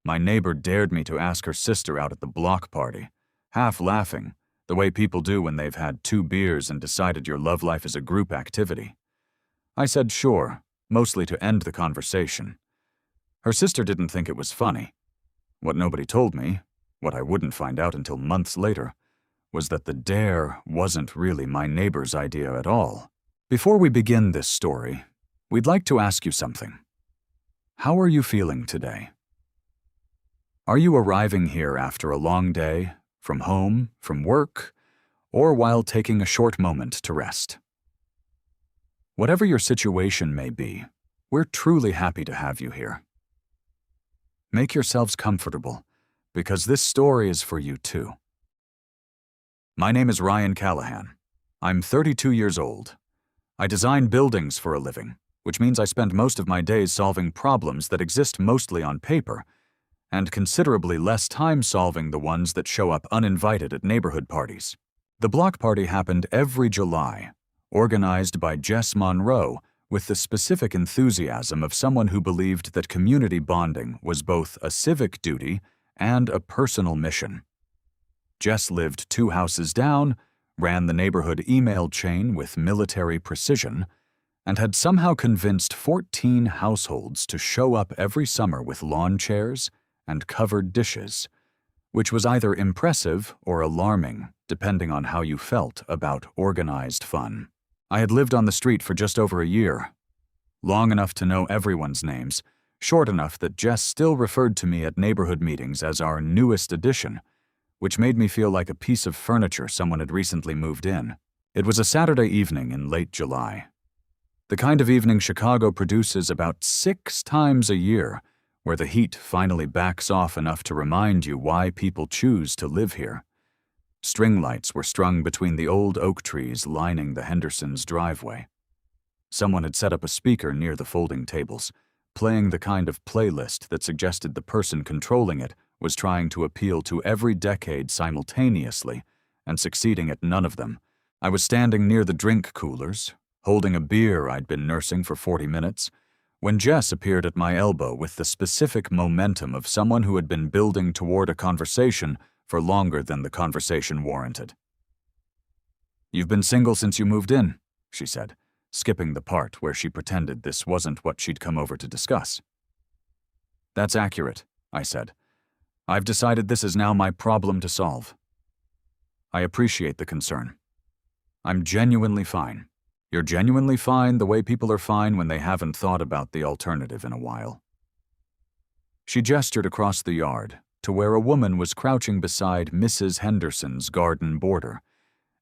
My neighbor dared me to ask her sister out at the block party, half laughing, the way people do when they've had 2 beers and decided your love life is a group activity. I said sure, mostly to end the conversation. Her sister didn't think it was funny. What nobody told me, what I wouldn't find out until months later, was that the dare wasn't really my neighbor's idea at all. Before we begin this story, we'd like to ask you something. How are you feeling today? Are you arriving here after a long day, from home, from work, or while taking a short moment to rest? Whatever your situation may be, we're truly happy to have you here. Make yourselves comfortable, because this story is for you too. My name is Ryan Callahan. I'm 32 years old. I design buildings for a living, which means I spend most of my days solving problems that exist mostly on paper, and considerably less time solving the ones that show up uninvited at neighborhood parties. The block party happened every July, organized by Jess Monroe with the specific enthusiasm of someone who believed that community bonding was both a civic duty and a personal mission. Jess lived 2 houses down, ran the neighborhood email chain with military precision, and had somehow convinced 14 households to show up every summer with lawn chairs and covered dishes, which was either impressive or alarming, depending on how you felt about organized fun. I had lived on the street for just over a year, long enough to know everyone's names, short enough that Jess still referred to me at neighborhood meetings as our newest addition, which made me feel like a piece of furniture someone had recently moved in. It was a Saturday evening in late July. The kind of evening Chicago produces about 6 times a year, where the heat finally backs off enough to remind you why people choose to live here. String lights were strung between the old oak trees lining the Hendersons' driveway. Someone had set up a speaker near the folding tables, playing the kind of playlist that suggested the person controlling it was trying to appeal to every decade simultaneously and succeeding at none of them. I was standing near the drink coolers, holding a beer I'd been nursing for 40 minutes, when Jess appeared at my elbow with the specific momentum of someone who had been building toward a conversation for longer than the conversation warranted. "You've been single since you moved in," she said, skipping the part where she pretended this wasn't what she'd come over to discuss. "That's accurate," I said. "I've decided this is now my problem to solve." "I appreciate the concern. I'm genuinely fine. You're genuinely fine the way people are fine when they haven't thought about the alternative in a while." She gestured across the yard to where a woman was crouching beside Mrs. Henderson's garden border,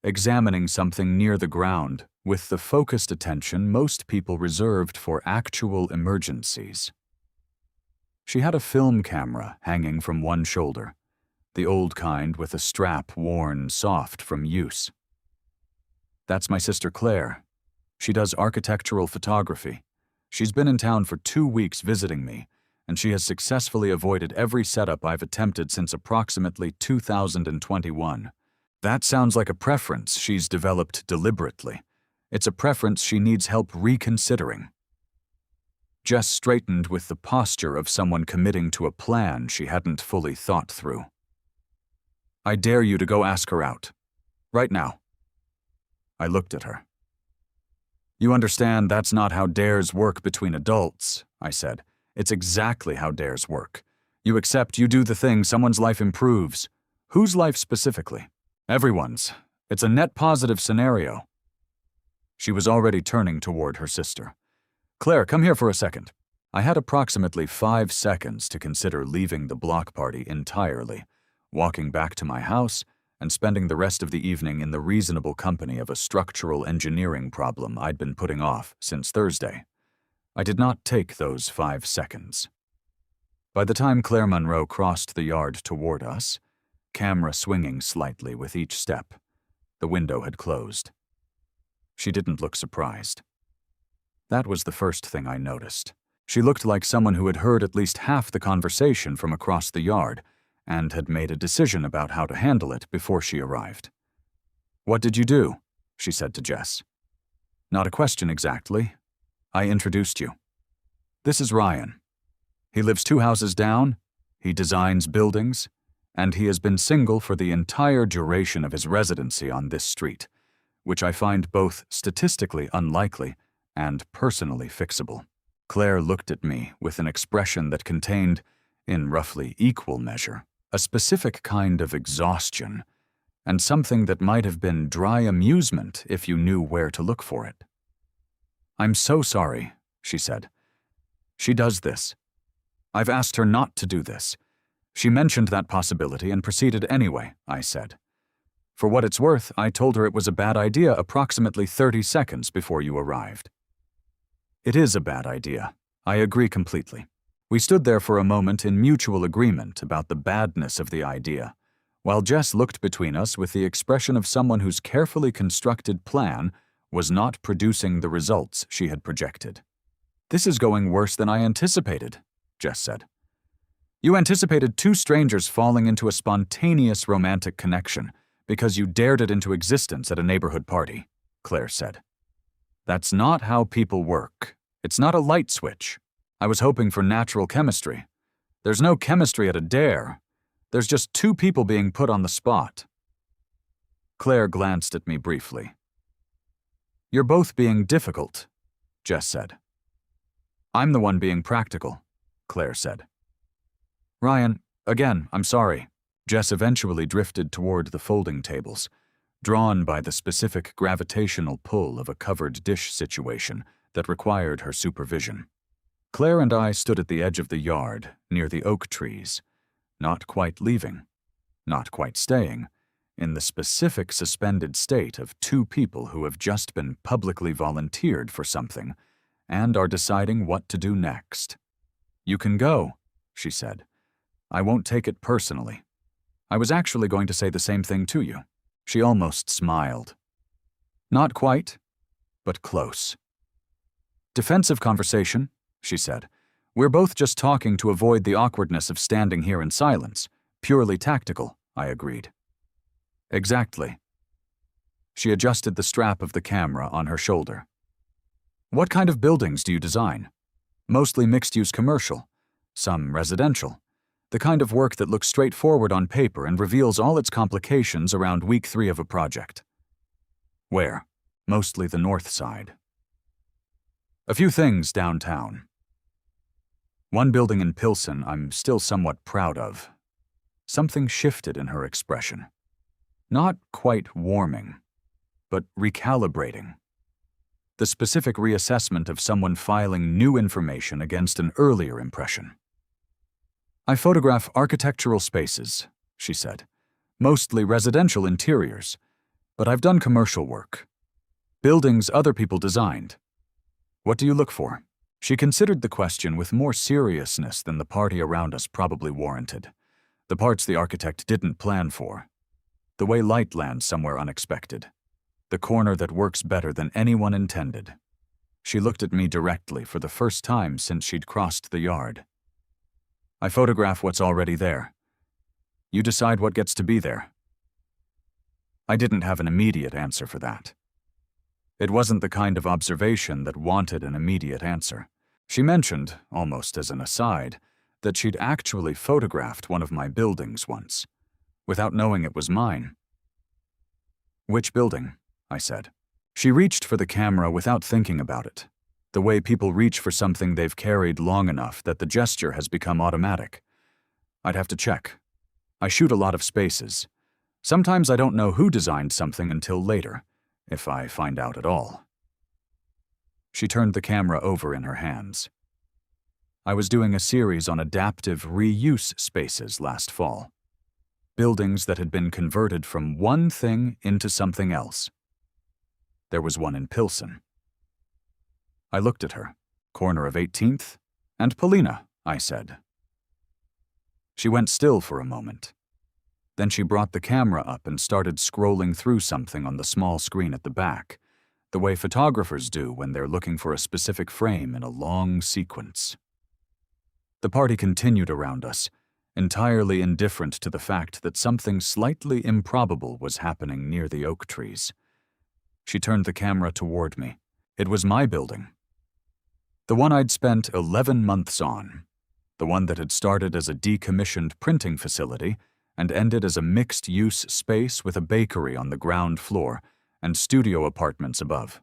examining something near the ground with the focused attention most people reserved for actual emergencies. She had a film camera hanging from one shoulder, the old kind with a strap worn soft from use. "That's my sister Claire. She does architectural photography. She's been in town for 2 weeks visiting me, and she has successfully avoided every setup I've attempted since approximately 2021. That sounds like a preference she's developed deliberately. It's a preference she needs help reconsidering." Jess straightened with the posture of someone committing to a plan she hadn't fully thought through. "I dare you to go ask her out. Right now." I looked at her. "You understand that's not how dares work between adults," I said. "It's exactly how dares work. You accept you do the thing, someone's life improves. Whose life specifically? Everyone's. It's a net positive scenario." She was already turning toward her sister. "Claire, come here for a second." I had approximately 5 seconds to consider leaving the block party entirely, walking back to my house, and spending the rest of the evening in the reasonable company of a structural engineering problem I'd been putting off since Thursday. I did not take those 5 seconds. By the time Claire Monroe crossed the yard toward us, camera swinging slightly with each step, the window had closed. She didn't look surprised. That was the first thing I noticed. She looked like someone who had heard at least half the conversation from across the yard and had made a decision about how to handle it before she arrived. "What did you do?" she said to Jess. "Not a question exactly. I introduced you. This is Ryan. He lives 2 houses down. He designs buildings, and he has been single for the entire duration of his residency on this street, which I find both statistically unlikely and personally fixable. Claire looked at me with an expression that contained, in roughly equal measure, a specific kind of exhaustion, and something that might have been dry amusement if you knew where to look for it. "I'm so sorry," she said. "She does this. I've asked her not to do this. She mentioned that possibility and proceeded anyway," I said. "For what it's worth, I told her it was a bad idea approximately 30 seconds before you arrived." "It is a bad idea. I agree completely." We stood there for a moment in mutual agreement about the badness of the idea, while Jess looked between us with the expression of someone whose carefully constructed plan was not producing the results she had projected. "This is going worse than I anticipated," Jess said. "You anticipated two strangers falling into a spontaneous romantic connection because you dared it into existence at a neighborhood party," Claire said. "That's not how people work. It's not a light switch. I was hoping for natural chemistry. There's no chemistry at a dare. There's just two people being put on the spot." Claire glanced at me briefly. "You're both being difficult," Jess said. "I'm the one being practical," Claire said. "Ryan, again, I'm sorry." Jess eventually drifted toward the folding tables, drawn by the specific gravitational pull of a covered dish situation that required her supervision. Claire and I stood at the edge of the yard, near the oak trees, not quite leaving, not quite staying, in the specific suspended state of two people who have just been publicly volunteered for something and are deciding what to do next. "You can go," she said. "I won't take it personally. I was actually going to say the same thing to you." She almost smiled. "Not quite, but close." "Defensive conversation," she said. "We're both just talking to avoid the awkwardness of standing here in silence. Purely tactical," I agreed. "Exactly." She adjusted the strap of the camera on her shoulder. "What kind of buildings do you design?" "Mostly mixed-use commercial, some residential. The kind of work that looks straightforward on paper and reveals all its complications around week 3 of a project." "Where?" "Mostly the north side." "A few things downtown. One building in Pilsen I'm still somewhat proud of." Something shifted in her expression. Not quite warming, but recalibrating. The specific reassessment of someone filing new information against an earlier impression. "I photograph architectural spaces," she said. "Mostly residential interiors, but I've done commercial work. Buildings other people designed." "What do you look for?" She considered the question with more seriousness than the party around us probably warranted. The parts the architect didn't plan for. The way light lands somewhere unexpected. The corner that works better than anyone intended. She looked at me directly for the first time since she'd crossed the yard. "I photograph what's already there. You decide what gets to be there." I didn't have an immediate answer for that. It wasn't the kind of observation that wanted an immediate answer. She mentioned, almost as an aside, that she'd actually photographed one of my buildings once, without knowing it was mine. "Which building?" I said. She reached for the camera without thinking about it, the way people reach for something they've carried long enough that the gesture has become automatic. "I'd have to check. I shoot a lot of spaces. Sometimes I don't know who designed something until later, if I find out at all." She turned the camera over in her hands. "I was doing a series on adaptive reuse spaces last fall. Buildings that had been converted from one thing into something else. There was one in Pilsen." I looked at her. "Corner of 18th and Polina," I said. She went still for a moment. Then she brought the camera up and started scrolling through something on the small screen at the back, the way photographers do when they're looking for a specific frame in a long sequence. The party continued around us, entirely indifferent to the fact that something slightly improbable was happening near the oak trees. She turned the camera toward me. It was my building. The one I'd spent 11 months on. the one that had started as a decommissioned printing facility and ended as a mixed-use space with a bakery on the ground floor and studio apartments above.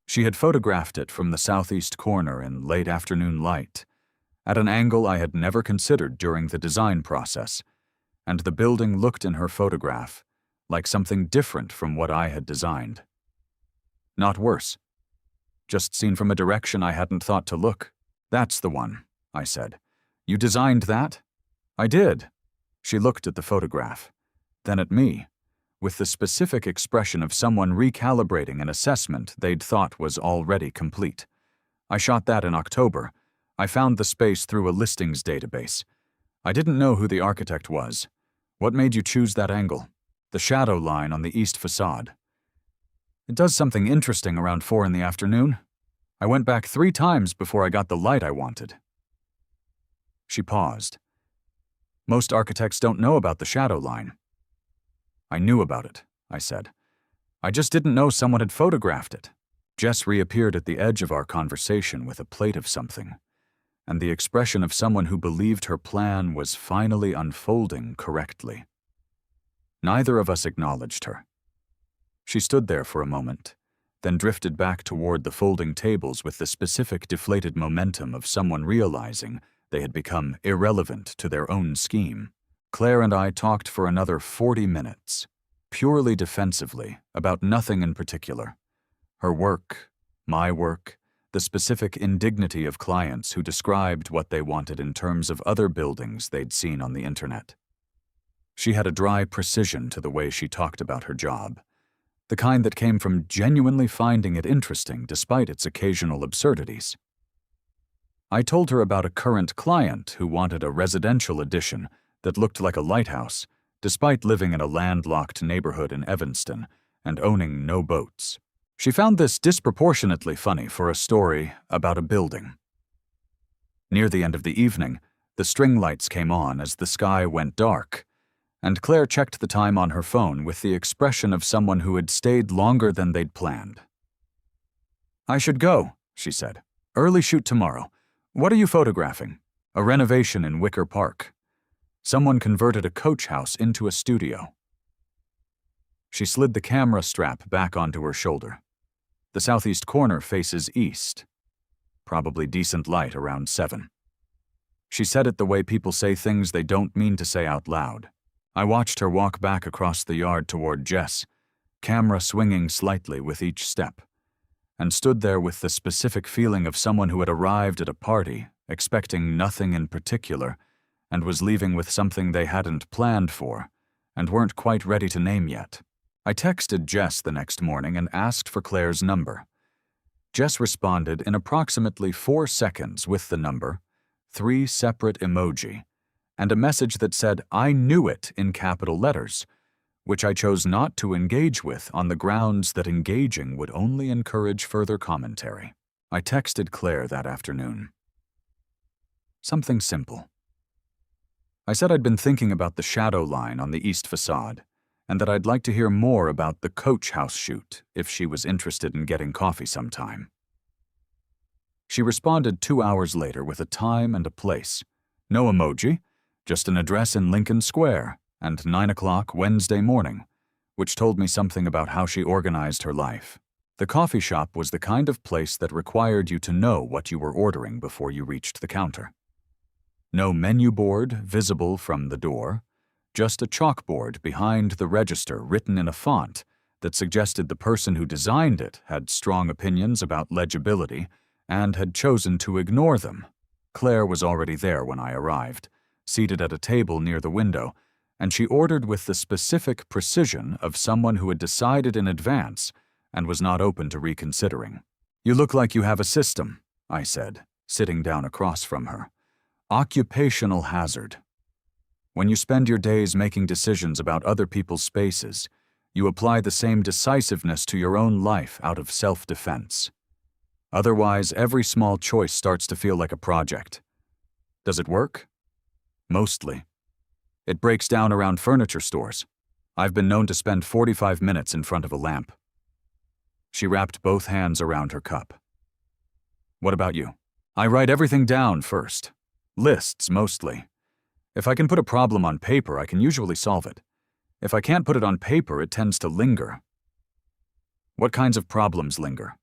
She had photographed it from the southeast corner in late afternoon light, at an angle I had never considered during the design process, and the building looked in her photograph like something different from what I had designed. Not worse. Just seen from a direction I hadn't thought to look. That's the one, I said. You designed that? I did. She looked at the photograph, then at me, with the specific expression of someone recalibrating an assessment they'd thought was already complete. I shot that in October. I found the space through a listings database. I didn't know who the architect was. What made you choose that angle? The shadow line on the east facade. It does something interesting around 4 in the afternoon. I went back 3 times before I got the light I wanted. She paused. Most architects don't know about the shadow line. I knew about it, I said. I just didn't know someone had photographed it. Jess reappeared at the edge of our conversation with a plate of something, and the expression of someone who believed her plan was finally unfolding correctly. Neither of us acknowledged her. She stood there for a moment, then drifted back toward the folding tables with the specific deflated momentum of someone realizing they had become irrelevant to their own scheme. Claire and I talked for another 40 minutes, purely defensively, about nothing in particular. Her work, my work, the specific indignity of clients who described what they wanted in terms of other buildings they'd seen on the internet. She had a dry precision to the way she talked about her job, the kind that came from genuinely finding it interesting despite its occasional absurdities. I told her about a current client who wanted a residential addition that looked like a lighthouse, despite living in a landlocked neighborhood in Evanston and owning no boats. She found this disproportionately funny for a story about a building. Near the end of the evening, the string lights came on as the sky went dark, and Claire checked the time on her phone with the expression of someone who had stayed longer than they'd planned. I should go, she said. Early shoot tomorrow. What are you photographing? A renovation in Wicker Park. Someone converted a coach house into a studio. She slid the camera strap back onto her shoulder. The southeast corner faces east. Probably decent light around 7. She said it the way people say things they don't mean to say out loud. I watched her walk back across the yard toward Jess, camera swinging slightly with each step, and stood there with the specific feeling of someone who had arrived at a party, expecting nothing in particular, and was leaving with something they hadn't planned for, and weren't quite ready to name yet. I texted Jess the next morning and asked for Claire's number. Jess responded in approximately 4 seconds with the number, 3 separate emoji, and a message that said, "I knew it" in capital letters, which I chose not to engage with on the grounds that engaging would only encourage further commentary. I texted Claire that afternoon. Something simple. I said I'd been thinking about the shadow line on the east facade, and that I'd like to hear more about the coach house shoot if she was interested in getting coffee sometime. She responded 2 hours later with a time and a place. No emoji, just an address in Lincoln Square, and 9 o'clock Wednesday morning, which told me something about how she organized her life. The coffee shop was the kind of place that required you to know what you were ordering before you reached the counter. No menu board visible from the door, just a chalkboard behind the register written in a font that suggested the person who designed it had strong opinions about legibility and had chosen to ignore them. Claire was already there when I arrived, seated at a table near the window, and she ordered with the specific precision of someone who had decided in advance and was not open to reconsidering. "You look like you have a system," I said, sitting down across from her. "Occupational hazard. When you spend your days making decisions about other people's spaces, you apply the same decisiveness to your own life out of self-defense. Otherwise, every small choice starts to feel like a project. Does it work? Mostly. It breaks down around furniture stores. I've been known to spend 45 minutes in front of a lamp." She wrapped both hands around her cup. "What about you?" "I write everything down first. Lists, mostly. If I can put a problem on paper, I can usually solve it. If I can't put it on paper, it tends to linger. What kinds of problems linger?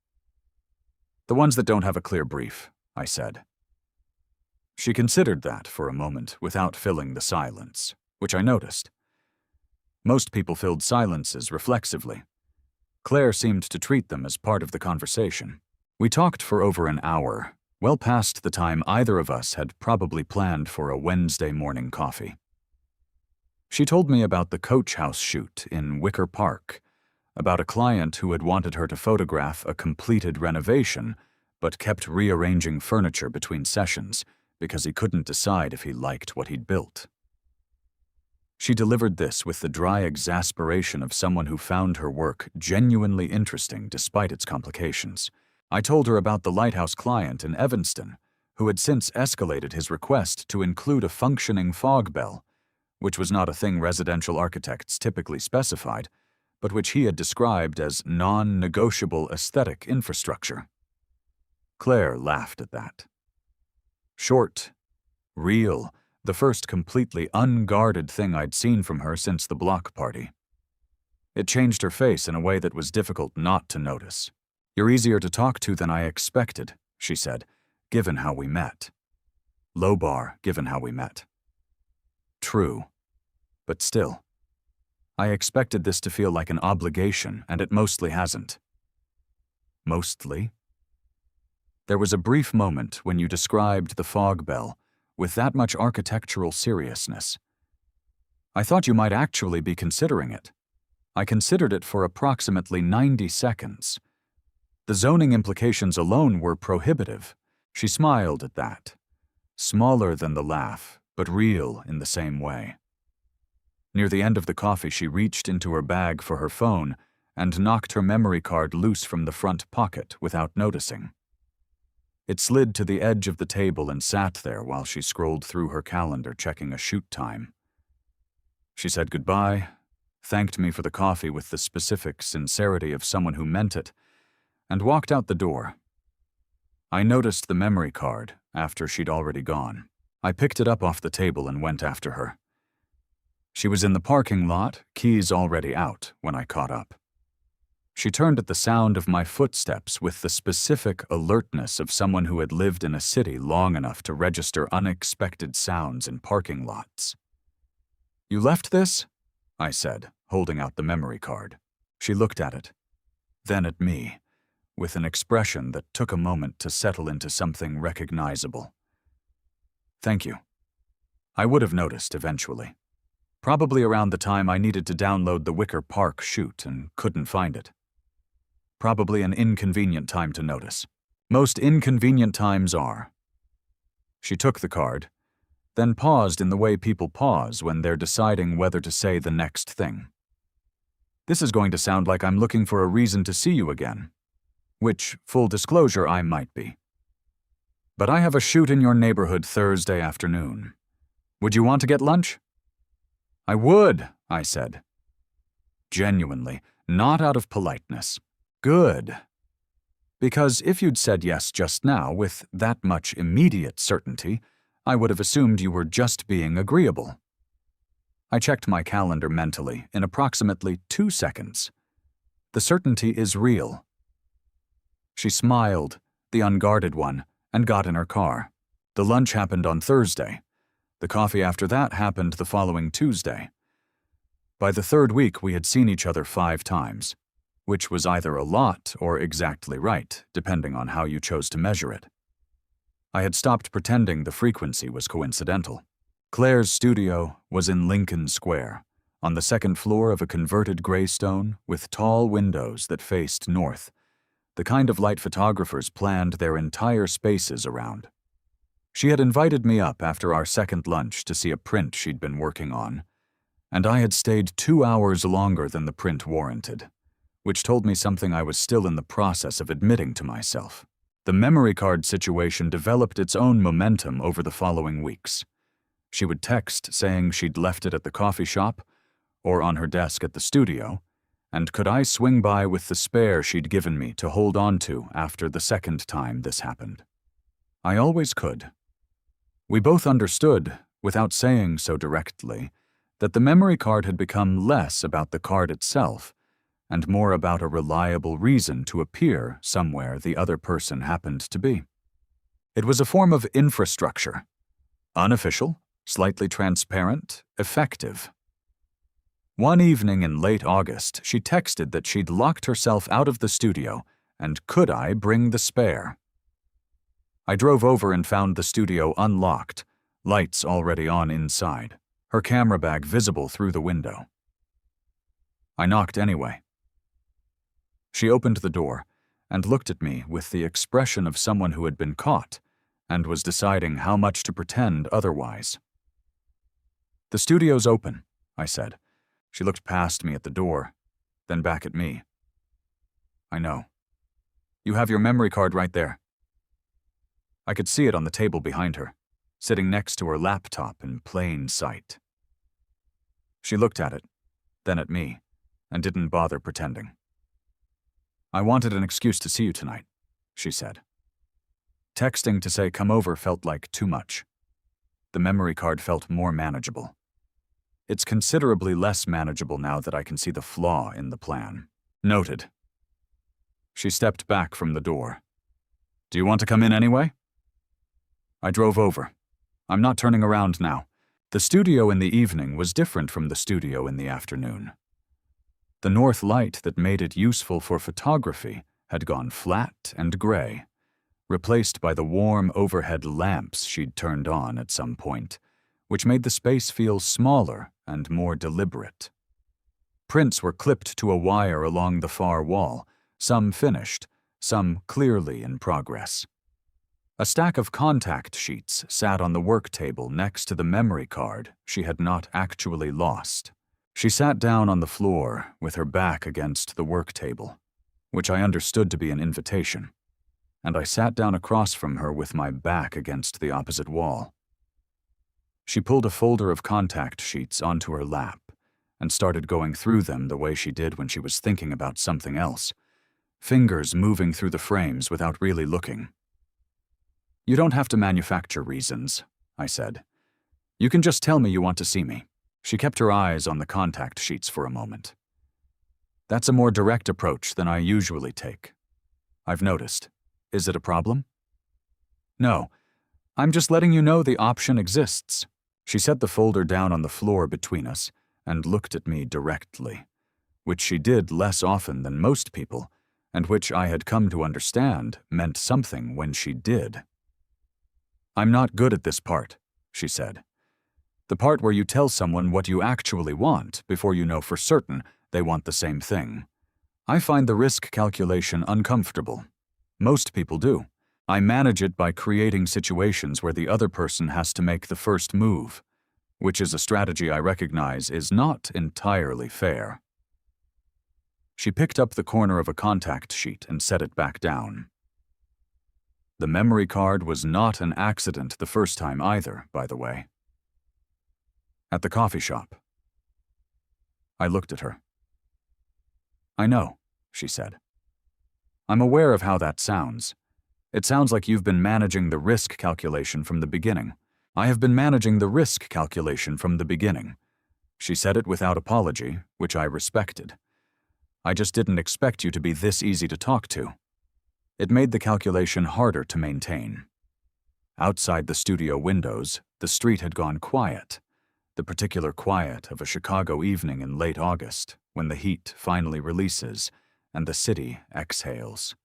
The ones that don't have a clear brief, I said. She considered that for a moment without filling the silence, which I noticed. Most people filled silences reflexively. Claire seemed to treat them as part of the conversation. We talked for over an hour, well past the time either of us had probably planned for a Wednesday morning coffee. She told me about the Coach House shoot in Wicker Park, about a client who had wanted her to photograph a completed renovation, but kept rearranging furniture between sessions because he couldn't decide if he liked what he'd built. She delivered this with the dry exasperation of someone who found her work genuinely interesting despite its complications. I told her about the lighthouse client in Evanston, who had since escalated his request to include a functioning fog bell, which was not a thing residential architects typically specified, but which he had described as non-negotiable aesthetic infrastructure. Claire laughed at that. Short, real, the first completely unguarded thing I'd seen from her since the block party. It changed her face in a way that was difficult not to notice. "You're easier to talk to than I expected," she said, "given how we met." Low bar, given how we met. True. But still. I expected this to feel like an obligation, and it mostly hasn't. Mostly? There was a brief moment when you described the fog bell with that much architectural seriousness. I thought you might actually be considering it. I considered it for approximately 90 seconds. The zoning implications alone were prohibitive. She smiled at that. Smaller than the laugh, but real in the same way. Near the end of the coffee, she reached into her bag for her phone and knocked her memory card loose from the front pocket without noticing. It slid to the edge of the table and sat there while she scrolled through her calendar checking a shoot time. She said goodbye, thanked me for the coffee with the specific sincerity of someone who meant it, and walked out the door. I noticed the memory card after she'd already gone. I picked it up off the table and went after her. She was in the parking lot, keys already out, when I caught up. She turned at the sound of my footsteps with the specific alertness of someone who had lived in a city long enough to register unexpected sounds in parking lots. "You left this?" I said, holding out the memory card. She looked at it, then at me, with an expression that took a moment to settle into something recognizable. "Thank you." I would have noticed eventually. Probably around the time I needed to download the Wicker Park shoot and couldn't find it. Probably an inconvenient time to notice. Most inconvenient times are. She took the card, then paused in the way people pause when they're deciding whether to say the next thing. "This is going to sound like I'm looking for a reason to see you again. Which, full disclosure, I might be. But I have a shoot in your neighborhood Thursday afternoon. Would you want to get lunch?" "I would," I said. Genuinely, not out of politeness. Good. Because if you'd said yes just now with that much immediate certainty, I would have assumed you were just being agreeable. I checked my calendar mentally in approximately 2 seconds. The certainty is real. She smiled, the unguarded one, and got in her car. The lunch happened on Thursday. The coffee after that happened the following Tuesday. By the third week, we had seen each other 5 times, which was either a lot or exactly right, depending on how you chose to measure it. I had stopped pretending the frequency was coincidental. Claire's studio was in Lincoln Square, on the second floor of a converted graystone with tall windows that faced north, the kind of light photographers planned their entire spaces around. She had invited me up after our second lunch to see a print she'd been working on, and I had stayed 2 hours longer than the print warranted, which told me something I was still in the process of admitting to myself. The memory card situation developed its own momentum over the following weeks. She would text saying she'd left it at the coffee shop or on her desk at the studio, and could I swing by with the spare she'd given me to hold on to after the second time this happened. I always could. We both understood, without saying so directly, that the memory card had become less about the card itself and more about a reliable reason to appear somewhere the other person happened to be. It was a form of infrastructure. Unofficial, slightly transparent, effective. One evening in late August, she texted that she'd locked herself out of the studio and could I bring the spare. I drove over and found the studio unlocked, lights already on inside, her camera bag visible through the window. I knocked anyway. She opened the door and looked at me with the expression of someone who had been caught and was deciding how much to pretend otherwise. "The studio's open," I said. She looked past me at the door, then back at me. "I know. You have your memory card right there." I could see it on the table behind her, sitting next to her laptop in plain sight. She looked at it, then at me, and didn't bother pretending. "I wanted an excuse to see you tonight," she said. Texting to say come over felt like too much. The memory card felt more manageable. It's considerably less manageable now that I can see the flaw in the plan. Noted. She stepped back from the door. "Do you want to come in anyway?" I drove over. I'm not turning around now. The studio in the evening was different from the studio in the afternoon. The north light that made it useful for photography had gone flat and gray, replaced by the warm overhead lamps she'd turned on at some point, which made the space feel smaller and more deliberate. Prints were clipped to a wire along the far wall, some finished, some clearly in progress. A stack of contact sheets sat on the work table next to the memory card she had not actually lost. She sat down on the floor with her back against the work table, which I understood to be an invitation, and I sat down across from her with my back against the opposite wall. She pulled a folder of contact sheets onto her lap and started going through them the way she did when she was thinking about something else, fingers moving through the frames without really looking. "You don't have to manufacture reasons," I said. "You can just tell me you want to see me." She kept her eyes on the contact sheets for a moment. "That's a more direct approach than I usually take. I've noticed. Is it a problem?" "No. I'm just letting you know the option exists." She set the folder down on the floor between us and looked at me directly, which she did less often than most people, and which I had come to understand meant something when she did. "I'm not good at this part," she said. "The part where you tell someone what you actually want before you know for certain they want the same thing. I find the risk calculation uncomfortable. Most people do. I manage it by creating situations where the other person has to make the first move, which is a strategy I recognize is not entirely fair." She picked up the corner of a contact sheet and set it back down. The memory card was not an accident the first time either, by the way. "At the coffee shop." I looked at her. "I know," she said. "I'm aware of how that sounds. It sounds like you've been managing the risk calculation from the beginning. I have been managing the risk calculation from the beginning." She said it without apology, which I respected. "I just didn't expect you to be this easy to talk to." It made the calculation harder to maintain. Outside the studio windows, the street had gone quiet, the particular quiet of a Chicago evening in late August, when the heat finally releases and the city exhales.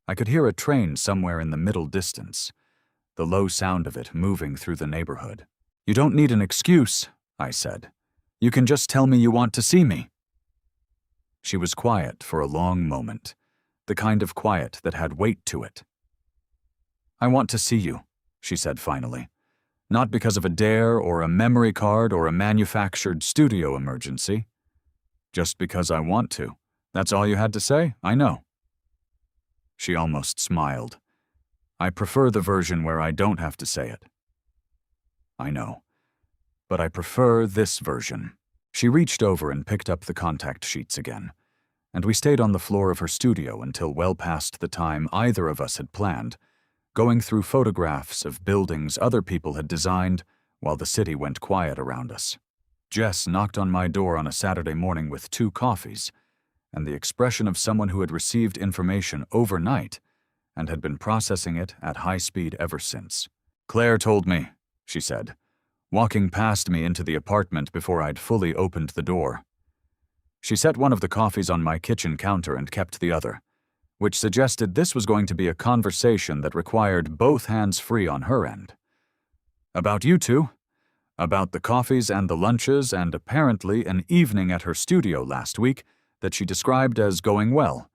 I could hear a train somewhere in the middle distance, the low sound of it moving through the neighborhood. "You don't need an excuse," I said. "You can just tell me you want to see me." She was quiet for a long moment, the kind of quiet that had weight to it. "I want to see you," she said finally. "Not because of a dare or a memory card or a manufactured studio emergency. Just because I want to. That's all you had to say? I know." She almost smiled. "I prefer the version where I don't have to say it." "I know. But I prefer this version." She reached over and picked up the contact sheets again, and we stayed on the floor of her studio until well past the time either of us had planned, going through photographs of buildings other people had designed while the city went quiet around us. Jess knocked on my door on a Saturday morning with 2 coffees, and the expression of someone who had received information overnight and had been processing it at high speed ever since. "Claire told me," she said, walking past me into the apartment before I'd fully opened the door. She set one of the coffees on my kitchen counter and kept the other, which suggested this was going to be a conversation that required both hands free on her end. "About you two, about the coffees and the lunches, and apparently an evening at her studio last week that she described as going well,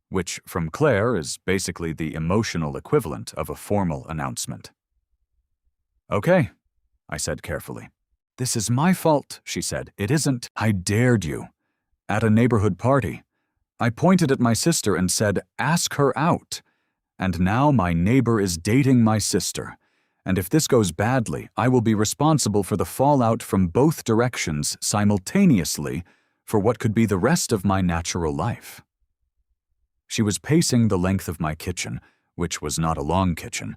which from Claire is basically the emotional equivalent of a formal announcement." "Okay," I said carefully. "This is my fault," she said. "It isn't." "I dared you. At a neighborhood party. I pointed at my sister and said, 'Ask her out.' And now my neighbor is dating my sister. And if this goes badly, I will be responsible for the fallout from both directions simultaneously for what could be the rest of my natural life." She was pacing the length of my kitchen, which was not a long kitchen,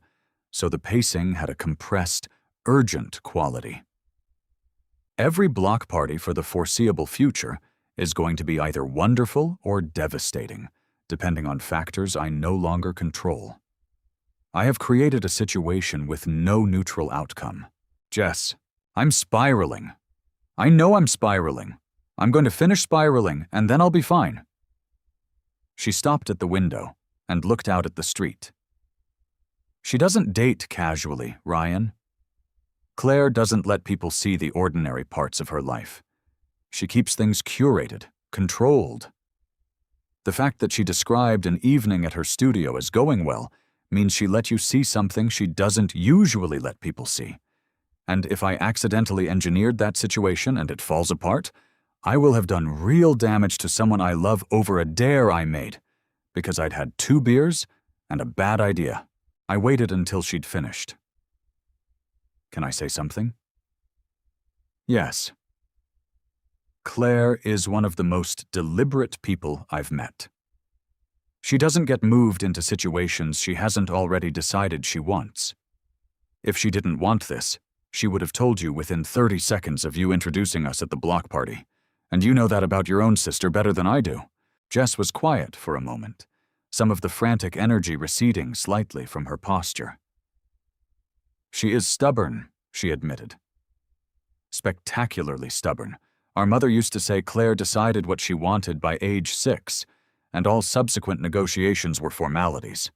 so the pacing had a compressed, urgent quality. Every block party for the foreseeable future is going to be either wonderful or devastating, depending on factors I no longer control. I have created a situation with no neutral outcome. Jess, I'm spiraling. I know I'm spiraling. I'm going to finish spiraling, and then I'll be fine. She stopped at the window and looked out at the street. She doesn't date casually, Ryan. Claire doesn't let people see the ordinary parts of her life. She keeps things curated, controlled. The fact that she described an evening at her studio as going well means she let you see something she doesn't usually let people see. And if I accidentally engineered that situation and it falls apart, I will have done real damage to someone I love over a dare I made, because I'd had 2 beers and a bad idea. I waited until she'd finished. "Can I say something?" "Yes." Claire is one of the most deliberate people I've met. She doesn't get moved into situations she hasn't already decided she wants. If she didn't want this, she would have told you within 30 seconds of you introducing us at the block party. And you know that about your own sister better than I do. Jess was quiet for a moment, some of the frantic energy receding slightly from her posture. "She is stubborn," she admitted. "Spectacularly stubborn. Our mother used to say Claire decided what she wanted by age 6, and all subsequent negotiations were formalities.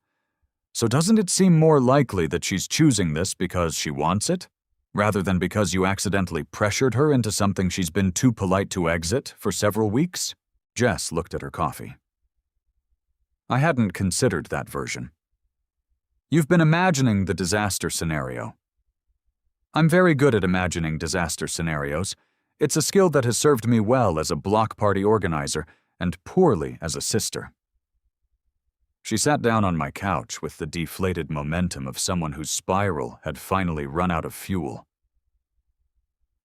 So doesn't it seem more likely that she's choosing this because she wants it, rather than because you accidentally pressured her into something she's been too polite to exit for several weeks?" Jess looked at her coffee. "I hadn't considered that version. You've been imagining the disaster scenario. I'm very good at imagining disaster scenarios. It's a skill that has served me well as a block party organizer and poorly as a sister." She sat down on my couch with the deflated momentum of someone whose spiral had finally run out of fuel.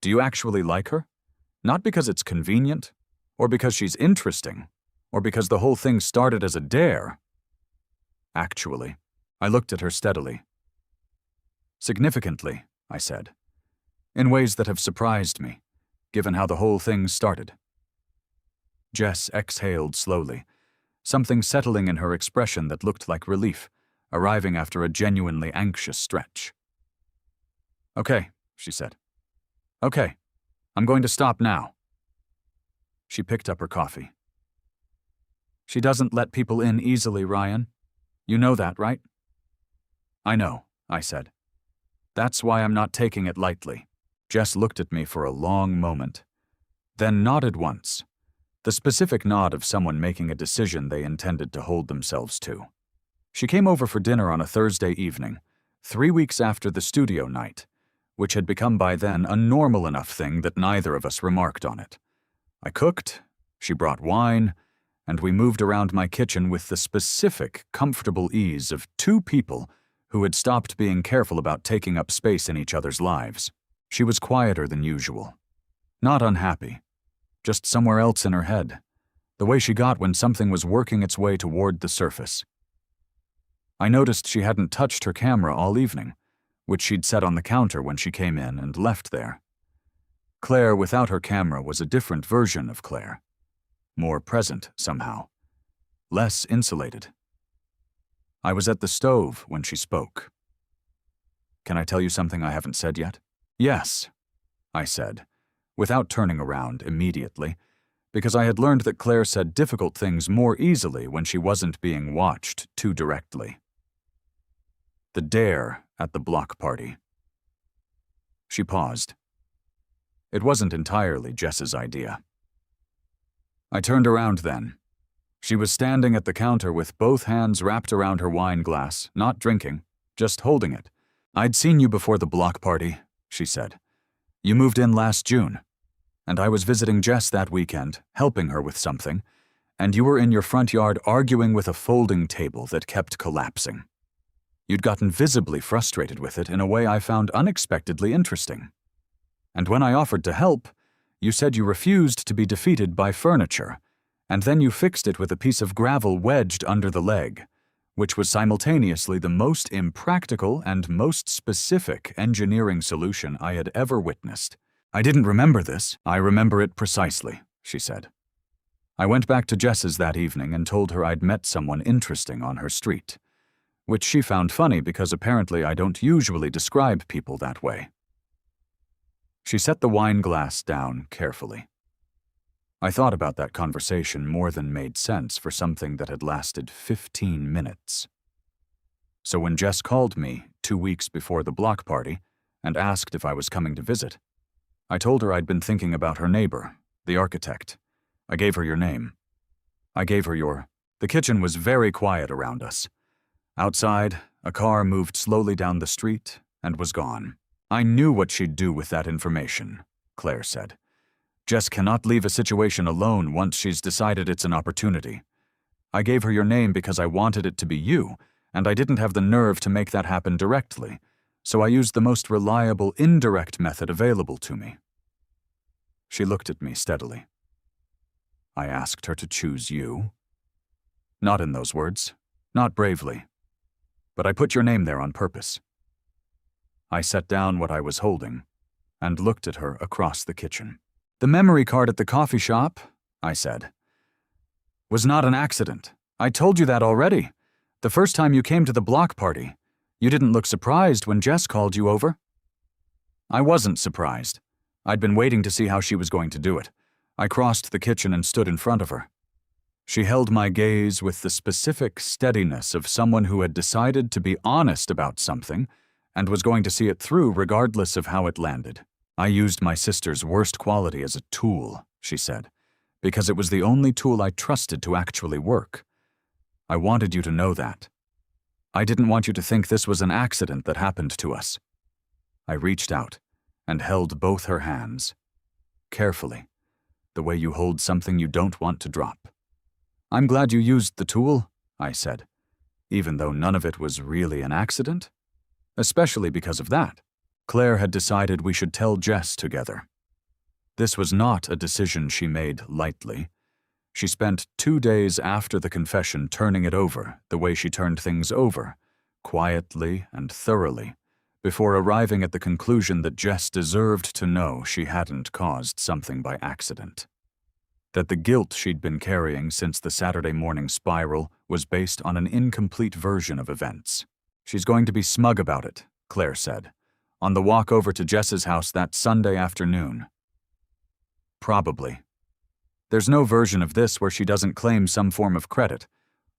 "Do you actually like her? Not because it's convenient, or because she's interesting, or because the whole thing started as a dare?" "Actually." I looked at her steadily. "Significantly," I said, "in ways that have surprised me, given how the whole thing started." Jess exhaled slowly, something settling in her expression that looked like relief, arriving after a genuinely anxious stretch. "Okay," she said. "Okay, I'm going to stop now." She picked up her coffee. "She doesn't let people in easily, Ryan. You know that, right?" "I know," I said. "That's why I'm not taking it lightly." Jess looked at me for a long moment, then nodded once, the specific nod of someone making a decision they intended to hold themselves to. She came over for dinner on a Thursday evening, 3 weeks after the studio night, which had become by then a normal enough thing that neither of us remarked on it. I cooked, she brought wine, and we moved around my kitchen with the specific, comfortable ease of 2 people who had stopped being careful about taking up space in each other's lives. She was quieter than usual. Not unhappy, just somewhere else in her head, the way she got when something was working its way toward the surface. I noticed she hadn't touched her camera all evening, which she'd set on the counter when she came in and left there. Claire without her camera was a different version of Claire. More present, somehow. Less insulated. I was at the stove when she spoke. "Can I tell you something I haven't said yet?" "Yes," I said, without turning around immediately, because I had learned that Claire said difficult things more easily when she wasn't being watched too directly. The dare at the block party. She paused. It wasn't entirely Jess's idea. I turned around then. She was standing at the counter with both hands wrapped around her wine glass, not drinking, just holding it. "I'd seen you before the block party," she said. "You moved in last June, and I was visiting Jess that weekend, helping her with something, and you were in your front yard arguing with a folding table that kept collapsing. You'd gotten visibly frustrated with it in a way I found unexpectedly interesting. And when I offered to help, you said you refused to be defeated by furniture, and then you fixed it with a piece of gravel wedged under the leg, which was simultaneously the most impractical and most specific engineering solution I had ever witnessed. I didn't remember this. I remember it precisely," she said. "I went back to Jess's that evening and told her I'd met someone interesting on her street, which she found funny because apparently I don't usually describe people that way." She set the wine glass down carefully. I thought about that conversation more than made sense for something that had lasted 15 minutes. So when Jess called me 2 weeks before the block party and asked if I was coming to visit, I told her I'd been thinking about her neighbor, the architect. I gave her your name. I gave her your... The kitchen was very quiet around us. Outside, a car moved slowly down the street and was gone. "I knew what she'd do with that information," Claire said. "Jess cannot leave a situation alone once she's decided it's an opportunity. I gave her your name because I wanted it to be you, and I didn't have the nerve to make that happen directly, so I used the most reliable indirect method available to me." She looked at me steadily. "I asked her to choose you?" "Not in those words, not bravely. But I put your name there on purpose." I set down what I was holding and looked at her across the kitchen. "The memory card at the coffee shop," I said, "was not an accident. I told you that already. The first time you came to the block party, you didn't look surprised when Jess called you over." I wasn't surprised. I'd been waiting to see how she was going to do it. I crossed the kitchen and stood in front of her. She held my gaze with the specific steadiness of someone who had decided to be honest about something and was going to see it through regardless of how it landed. "I used my sister's worst quality as a tool," she said, "because it was the only tool I trusted to actually work. I wanted you to know that. I didn't want you to think this was an accident that happened to us." I reached out and held both her hands, carefully, the way you hold something you don't want to drop. "I'm glad you used the tool," I said, "even though none of it was really an accident. Especially because of that. Claire had decided we should tell Jess together. This was not a decision she made lightly. She spent 2 days after the confession turning it over the way she turned things over, quietly and thoroughly, before arriving at the conclusion that Jess deserved to know she hadn't caused something by accident. That the guilt she'd been carrying since the Saturday morning spiral was based on an incomplete version of events. "She's going to be smug about it," Claire said, "on the walk over to Jess's house that Sunday afternoon." "Probably. There's no version of this where she doesn't claim some form of credit.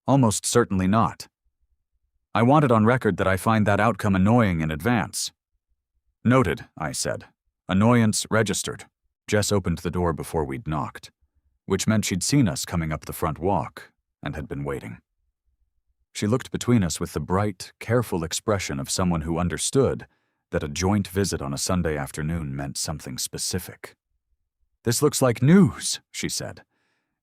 Almost certainly not. I want it on record that I find that outcome annoying in advance." "Noted," I said. "Annoyance registered." Jess opened the door before we'd knocked, which meant she'd seen us coming up the front walk and had been waiting. She looked between us with the bright, careful expression of someone who understood that a joint visit on a Sunday afternoon meant something specific. "This looks like news," she said.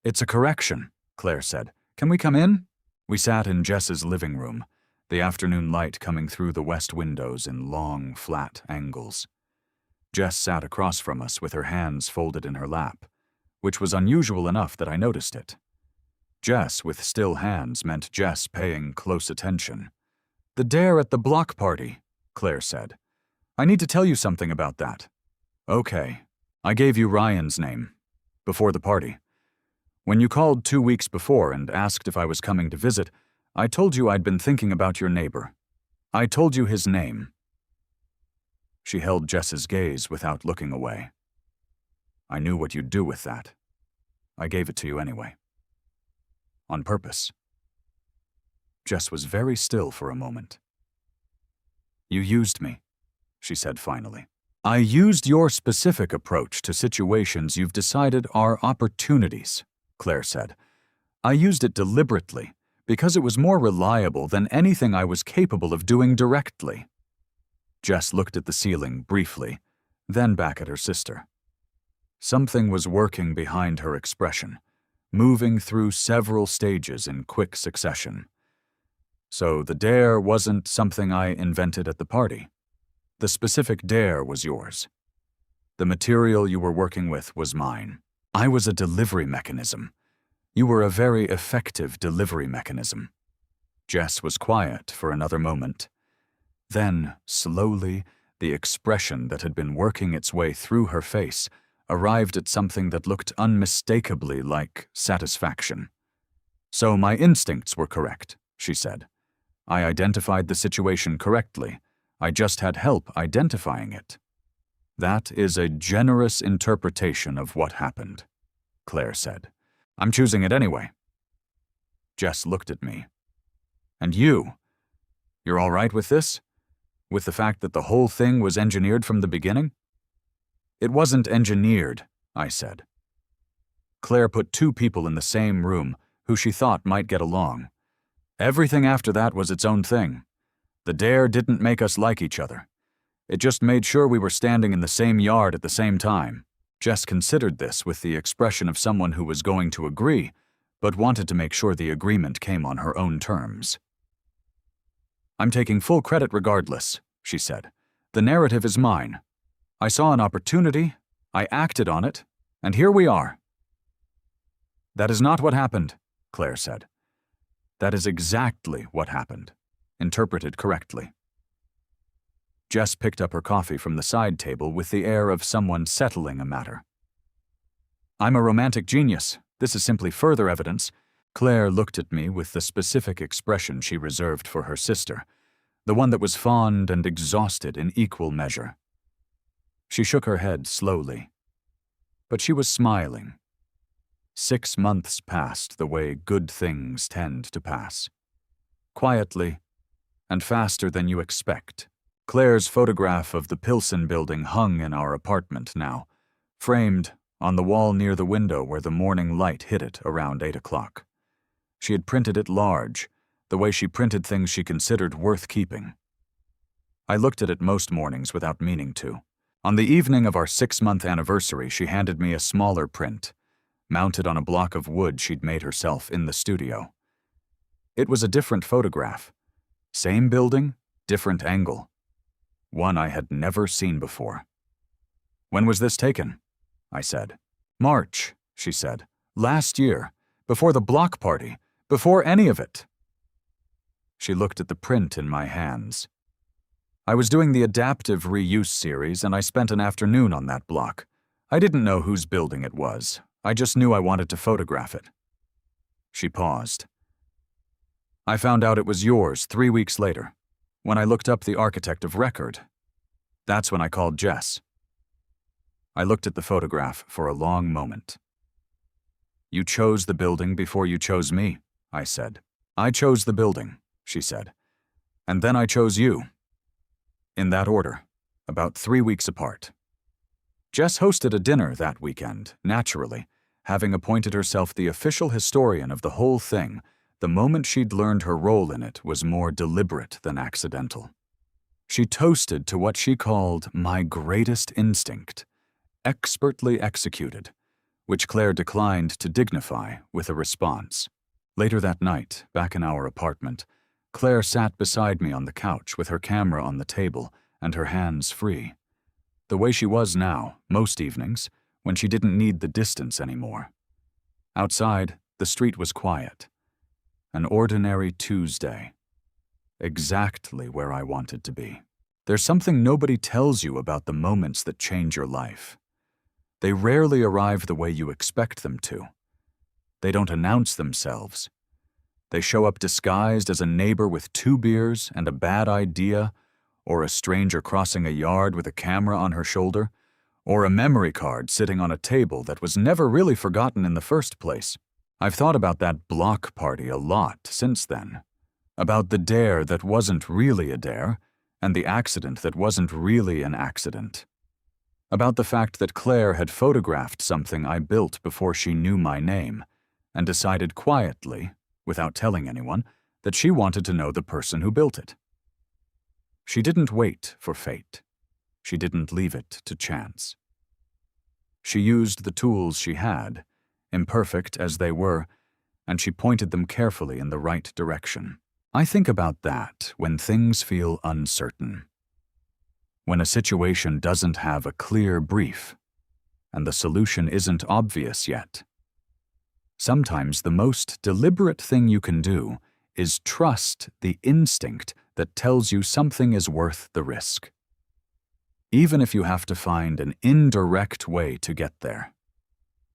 "It's a correction," Claire said. "Can we come in?" We sat in Jess's living room, the afternoon light coming through the west windows in long, flat angles. Jess sat across from us with her hands folded in her lap, which was unusual enough that I noticed it. Jess with still hands meant Jess paying close attention, The dare at the block party, Claire said. I need to tell you something about that. Okay. I gave you Ryan's name. Before the party. When you called 2 weeks before and asked if I was coming to visit, I told you I'd been thinking about your neighbor. I told you his name. She held Jess's gaze without looking away. I knew what you'd do with that. I gave it to you anyway. On purpose. Jess was very still for a moment. You used me, she said finally. I used your specific approach to situations you've decided are opportunities, Claire said. I used it deliberately because it was more reliable than anything I was capable of doing directly. Jess looked at the ceiling briefly, then back at her sister. Something was working behind her expression, moving through several stages in quick succession. So the dare wasn't something I invented at the party. The specific dare was yours. The material you were working with was mine. I was a delivery mechanism. You were a very effective delivery mechanism. Jess was quiet for another moment. Then, slowly, the expression that had been working its way through her face arrived at something that looked unmistakably like satisfaction. So my instincts were correct, she said. I identified the situation correctly. I just had help identifying it. That is a generous interpretation of what happened, Claire said. I'm choosing it anyway. Jess looked at me. And you're all right with this? With the fact that the whole thing was engineered from the beginning? It wasn't engineered, I said. Claire put 2 people in the same room who she thought might get along. Everything after that was its own thing. The dare didn't make us like each other. It just made sure we were standing in the same yard at the same time. Jess considered this with the expression of someone who was going to agree, but wanted to make sure the agreement came on her own terms. I'm taking full credit regardless, she said. The narrative is mine. I saw an opportunity, I acted on it, and here we are. That is not what happened, Claire said. That is exactly what happened, interpreted correctly. Jess picked up her coffee from the side table with the air of someone settling a matter. I'm a romantic genius. This is simply further evidence. Claire looked at me with the specific expression she reserved for her sister, the one that was fond and exhausted in equal measure. She shook her head slowly, but she was smiling. 6 months passed the way good things tend to pass. Quietly, and faster than you expect. Claire's photograph of the Pilsen building hung in our apartment now, framed on the wall near the window where the morning light hit it around 8 o'clock. She had printed it large, the way she printed things she considered worth keeping. I looked at it most mornings without meaning to. On the evening of our 6-month anniversary, she handed me a smaller print, mounted on a block of wood she'd made herself in the studio. It was a different photograph. Same building, different angle. One I had never seen before. When was this taken? I said. March, she said. Last year, before the block party, before any of it. She looked at the print in my hands. I was doing the adaptive reuse series and I spent an afternoon on that block. I didn't know whose building it was. I just knew I wanted to photograph it. She paused. I found out it was yours 3 weeks later, when I looked up the architect of record. That's when I called Jess. I looked at the photograph for a long moment. You chose the building before you chose me, I said. I chose the building, she said. And then I chose you. In that order, about 3 weeks apart. Jess hosted a dinner that weekend, naturally, having appointed herself the official historian of the whole thing. The moment she'd learned her role in it was more deliberate than accidental. She toasted to what she called my greatest instinct, expertly executed, which Claire declined to dignify with a response. Later that night, back in our apartment, Claire sat beside me on the couch with her camera on the table and her hands free. The way she was now, most evenings, when she didn't need the distance anymore. Outside, the street was quiet. An ordinary Tuesday. exactly where I wanted to be. There's something nobody tells you about the moments that change your life. They rarely arrive the way you expect them to. They don't announce themselves. They show up disguised as a neighbor with 2 beers and a bad idea, or a stranger crossing a yard with a camera on her shoulder, or a memory card sitting on a table that was never really forgotten in the first place. I've thought about that block party a lot since then. About the dare that wasn't really a dare, and the accident that wasn't really an accident. About the fact that Claire had photographed something I built before she knew my name, and decided quietly, without telling anyone, that she wanted to know the person who built it. She didn't wait for fate. She didn't leave it to chance. She used the tools she had, imperfect as they were, and she pointed them carefully in the right direction. I think about that when things feel uncertain. When a situation doesn't have a clear brief, and the solution isn't obvious yet. Sometimes the most deliberate thing you can do is trust the instinct that tells you something is worth the risk. Even if you have to find an indirect way to get there.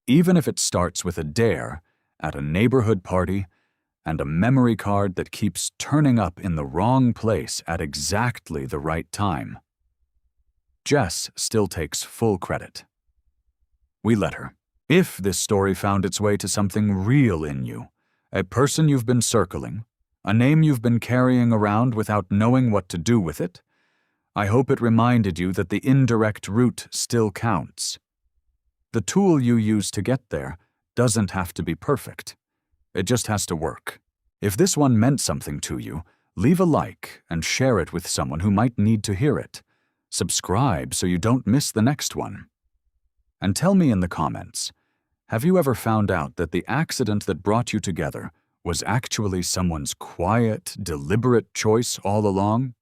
Even if it starts with a dare at a neighborhood party and a memory card that keeps turning up in the wrong place at exactly the right time. Jess still takes full credit. We let her. If this story found its way to something real in you, a person you've been circling, a name you've been carrying around without knowing what to do with it, I hope it reminded you that the indirect route still counts. The tool you use to get there doesn't have to be perfect. It just has to work. If this one meant something to you, leave a like and share it with someone who might need to hear it. Subscribe so you don't miss the next one. And tell me in the comments, have you ever found out that the accident that brought you together was actually someone's quiet, deliberate choice all along?